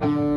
Hello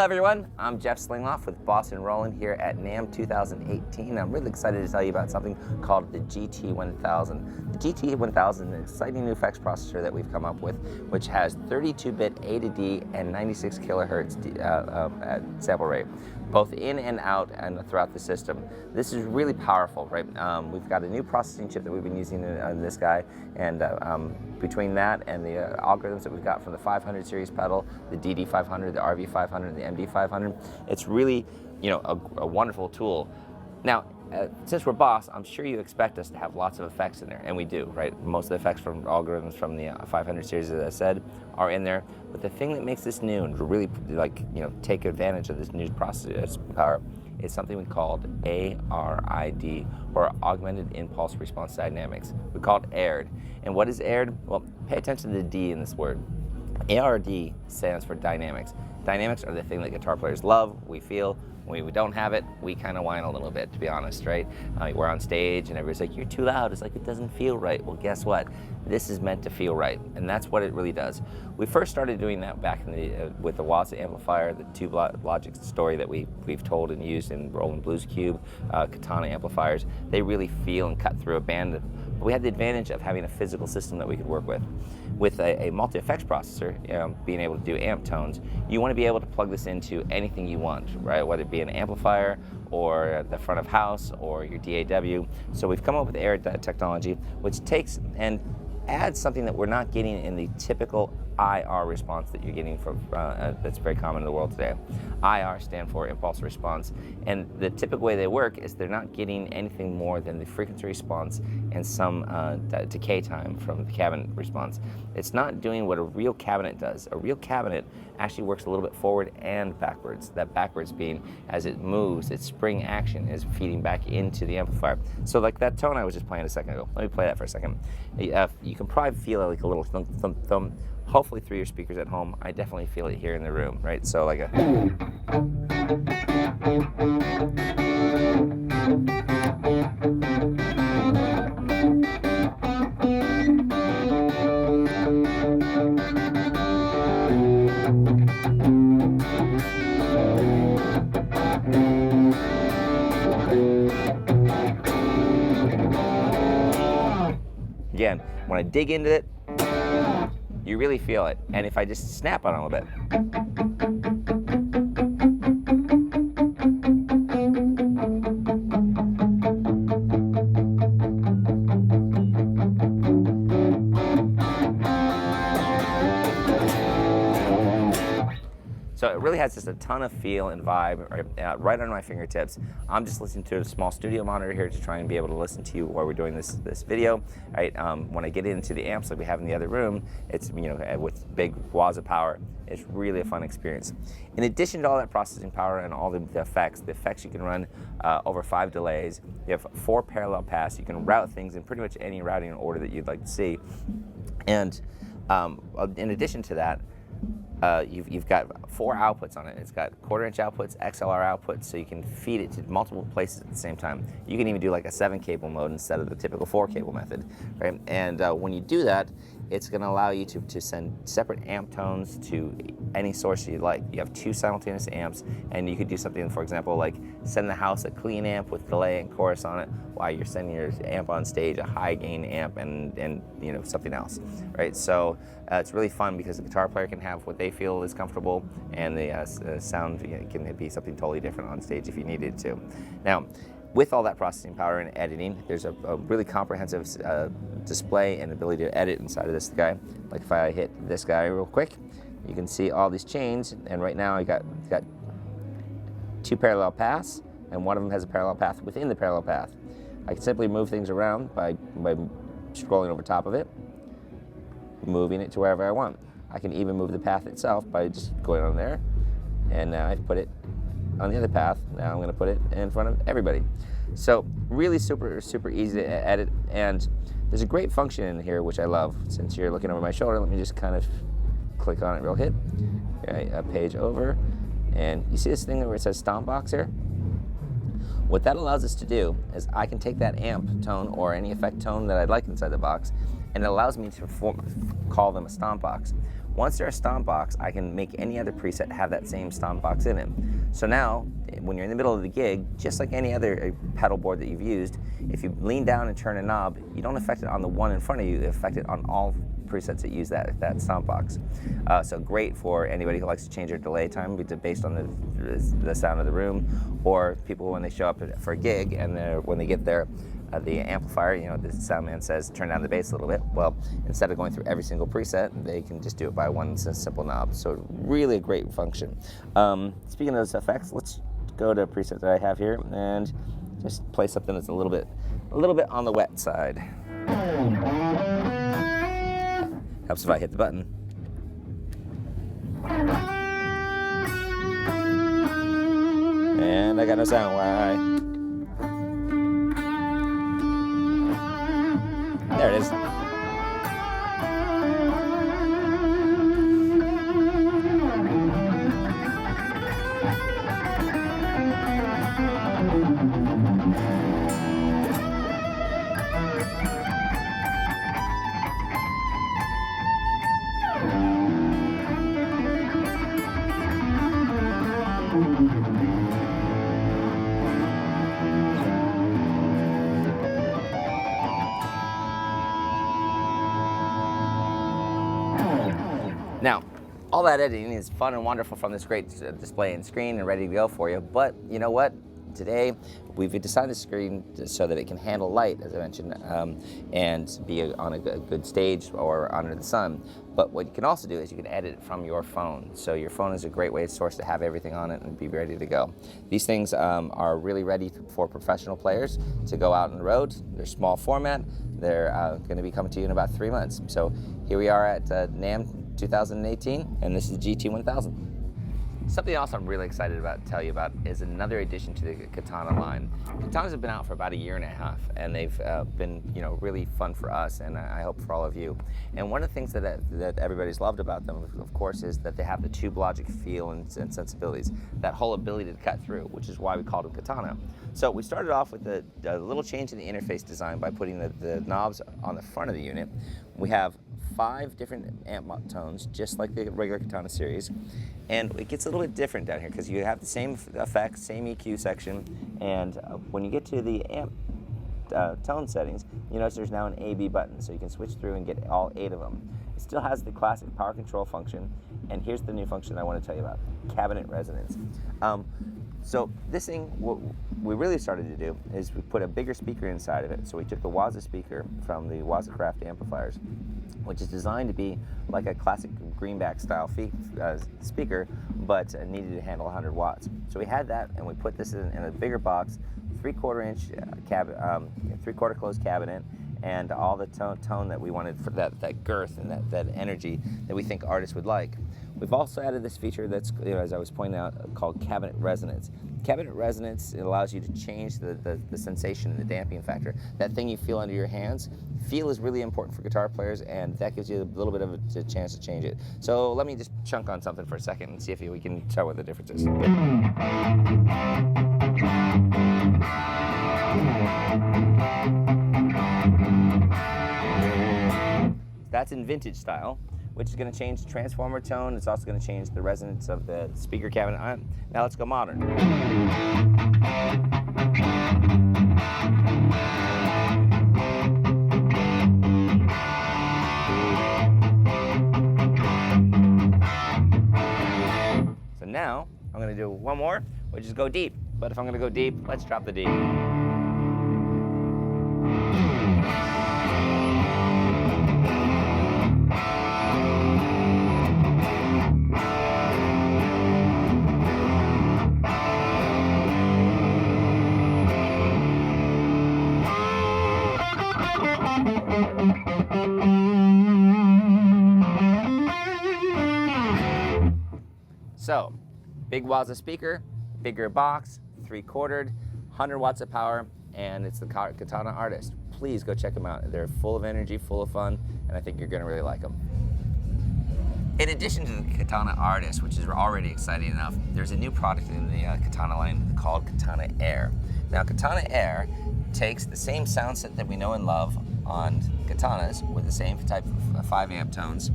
everyone, I'm Jeff Slingloff with Boston Roland here at NAMM 2018. I'm really excited to tell you about something called the GT1000. The GT1000 is an exciting new effects processor that we've come up with, which has 32-bit A to D and 96 kilohertz sample rate, both in and out and throughout the system. This is really powerful, right? We've got a new processing chip that we've been using in this guy, and between that and the algorithms that we've got from the 500 series pedal, the DD500, the RV500, the MD500, it's really, a wonderful tool. Now, since we're Boss, I'm sure you expect us to have lots of effects in there, and we do, right? Most of the effects from algorithms from the 500 series, as I said, are in there. But the thing that makes this new and to really, take advantage of this new processing power is something we called ARID, or Augmented Impulse Response Dynamics. We call it AIRD. And what is AIRD? Well, pay attention to the D in this word. ARD stands for dynamics. Dynamics are the thing that guitar players love, we feel. When we don't have it, we kind of whine a little bit, to be honest, right? We're on stage and everybody's like, you're too loud. It's like, it doesn't feel right. Well, guess what? This is meant to feel right, and that's what it really does. We first started doing that back in with the Waza amplifier, the Tube Logic story that we've told and used in Roland Blues Cube, Katana amplifiers. They really feel and cut through a band. But we had the advantage of having a physical system that we could work with. With a multi-effects processor, being able to do amp tones, you want to be able to plug this into anything you want, right? Whether it be an amplifier or the front of house or your DAW. So we've come up with AIR technology, which takes and adds something that we're not getting in the typical IR response that you're getting from that's very common in the world today. IR stand for impulse response, and the typical way they work is they're not getting anything more than the frequency response and some decay time from the cabinet response. It's not doing what a real cabinet does. A real cabinet actually works a little bit forward and backwards. That backwards being, as it moves, its spring action is feeding back into the amplifier. So like that tone I was just playing a second ago. Let me play that for a second. You can probably feel it like a little thump, thump, thump. Hopefully through your speakers at home. I definitely feel it here in the room, right? So like a... Again, when I dig into it, you really feel it. And if I just snap on it a little bit. So it really has just a ton of feel and vibe right on my fingertips. I'm just listening to a small studio monitor here to try and be able to listen to you while we're doing this video. Right? When I get into the amps like we have in the other room, it's with big Waza power, it's really a fun experience. In addition to all that processing power and all the effects you can run over 5 delays. You have 4 parallel paths. You can route things in pretty much any routing order that you'd like to see. And in addition to that, you've got 4 outputs on it. It's got 1/4-inch outputs, XLR outputs, so you can feed it to multiple places at the same time. You can even do like a 7-cable mode instead of the typical 4-cable method, right? And when you do that, it's going to allow you to send separate amp tones to any source you like. You have 2 simultaneous amps, and you could do something, for example, like send the house a clean amp with delay and chorus on it, while you're sending your amp on stage a high gain amp and something else, right? So it's really fun because the guitar player can have what they feel is comfortable, and the sound can be something totally different on stage if you needed to. Now, with all that processing power and editing, there's a really comprehensive display and ability to edit inside of this guy. Like if I hit this guy real quick, you can see all these chains, and right now I got 2 parallel paths, and one of them has a parallel path within the parallel path. I can simply move things around by scrolling over top of it, moving it to wherever I want. I can even move the path itself by just going on there, and now I've put it on the other path. Now I'm going to put it in front of everybody. So really super easy to edit, and there's a great function in here which I love. Since you're looking over my shoulder, let me just kind of click on it real hit, okay, a page over, and you see this thing where it says Stomp Box here? What that allows us to do is I can take that amp tone or any effect tone that I'd like inside the box, and it allows me to call them a stomp box. Once they're a stomp box, I can make any other preset have that same stomp box in it. So now, when you're in the middle of the gig, just like any other pedal board that you've used, if you lean down and turn a knob, you don't affect it on the one in front of you, you affect it on all presets that use that stomp box. So great for anybody who likes to change their delay time based on the sound of the room, or people when they show up for a gig and when they get there, the amplifier, you know, the sound man says turn down the bass a little bit. Well, instead of going through every single preset, they can just do it by one simple knob. So really a great function. Speaking of those effects, let's go to a preset that I have here and just play something that's a little bit on the wet side. Helps if I hit the button. And I got no sound. Why? There it is. Now, all that editing is fun and wonderful from this great display and screen and ready to go for you, but you know what? Today, we've designed the screen so that it can handle light, as I mentioned, and be on a good stage or under the sun. But what you can also do is you can edit it from your phone. So your phone is a great source to have everything on it and be ready to go. These things are really ready for professional players to go out on the road. They're small format. They're going to be coming to you in about 3 months. So here we are at NAMM 2018, and this is the GT1000. Something else I'm really excited to tell you about is another addition to the Katana line. Katanas have been out for about 1.5 years, and they've been, you know, really fun for us, and I hope for all of you. And one of the things that everybody's loved about them, of course, is that they have the tube logic feel and sensibilities, that whole ability to cut through, which is why we called them Katana. So we started off with a little change in the interface design by putting the knobs on the front of the unit. We have 5 different amp tones, just like the regular Katana series, and it gets a little bit different down here because you have the same effects, same EQ section, and when you get to the amp tone settings, you notice there's now an A/B button, so you can switch through and get all 8 of them. It still has the classic power control function, and here's the new function I want to tell you about: cabinet resonance. So this thing, what we really started to do is we put a bigger speaker inside of it. So we took the Waza speaker from the Waza Craft amplifiers, which is designed to be like a classic greenback style speaker, but needed to handle 100 watts. So we had that, and we put this in a bigger box, 3/4 inch 3/4 closed cabinet, and all the tone that we wanted for that girth and that energy that we think artists would like. We've also added this feature that's, you know, as I was pointing out, called cabinet resonance. Cabinet resonance, it allows you to change the sensation and the damping factor. That thing you feel under your hands, feel is really important for guitar players, and that gives you a little bit of a chance to change it. So let me just chunk on something for a second and see if we can tell what the difference is. That's in vintage style, which is going to change the transformer tone. It's also going to change the resonance of the speaker cabinet. Now let's go modern. So now I'm going to do one more, which is go deep. But if I'm going to go deep, let's drop the D. So, big Waza speaker, bigger box, 3/4, 100 watts of power, and it's the Katana Artist. Please go check them out. They're full of energy, full of fun, and I think you're going to really like them. In addition to the Katana Artist, which is already exciting enough, there's a new product in the Katana line called Katana Air. Now, Katana Air takes the same sound set that we know and love on katanas with the same type of 5 amp tones,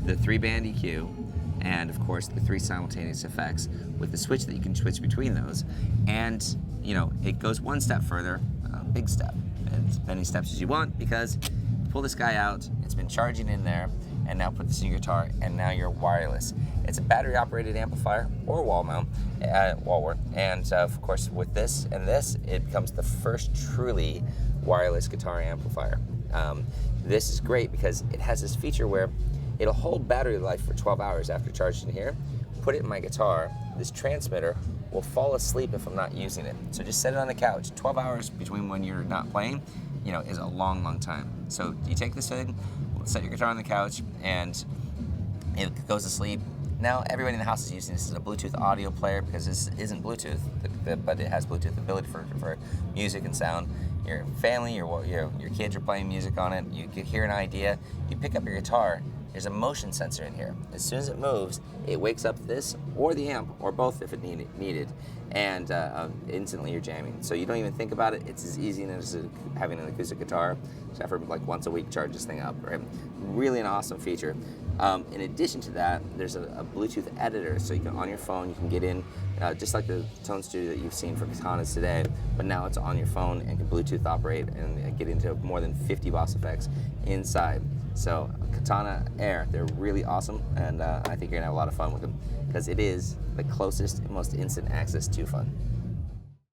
the 3-band EQ, and of course the 3 simultaneous effects with the switch that you can switch between those. And you know, it goes one step further, a big step, as many steps as you want, because pull this guy out, it's been charging in there, and now put this in your guitar, and now you're wireless. It's a battery-operated amplifier or wall mount, and of course with this and this, it becomes the first truly wireless guitar amplifier. This is great because it has this feature where it'll hold battery life for 12 hours after charging here. Put it in my guitar, this transmitter will fall asleep if I'm not using it. So just set it on the couch. 12 hours between when you're not playing, you know, is a long, long time. So you take this in, set your guitar on the couch, and it goes to sleep. Now everybody in the house is using this as a Bluetooth audio player because this isn't Bluetooth, but it has Bluetooth ability for music and sound. Your family, your kids are playing music on it. You can hear an idea. You pick up your guitar. There's a motion sensor in here. As soon as it moves, it wakes up this or the amp or both if it needed, and instantly you're jamming. So you don't even think about it. It's as easy as having an acoustic guitar. Except for like once a week, charge this thing up. Right? Really an awesome feature. In addition to that, there's a Bluetooth editor, so you can on your phone you can get in just like the Tone Studio that you've seen for Katanas today, but now it's on your phone and can Bluetooth operate and get into more than 50 boss effects inside. So Katana Air, they're really awesome, and I think you're gonna have a lot of fun with them because it is the closest and most instant access to fun.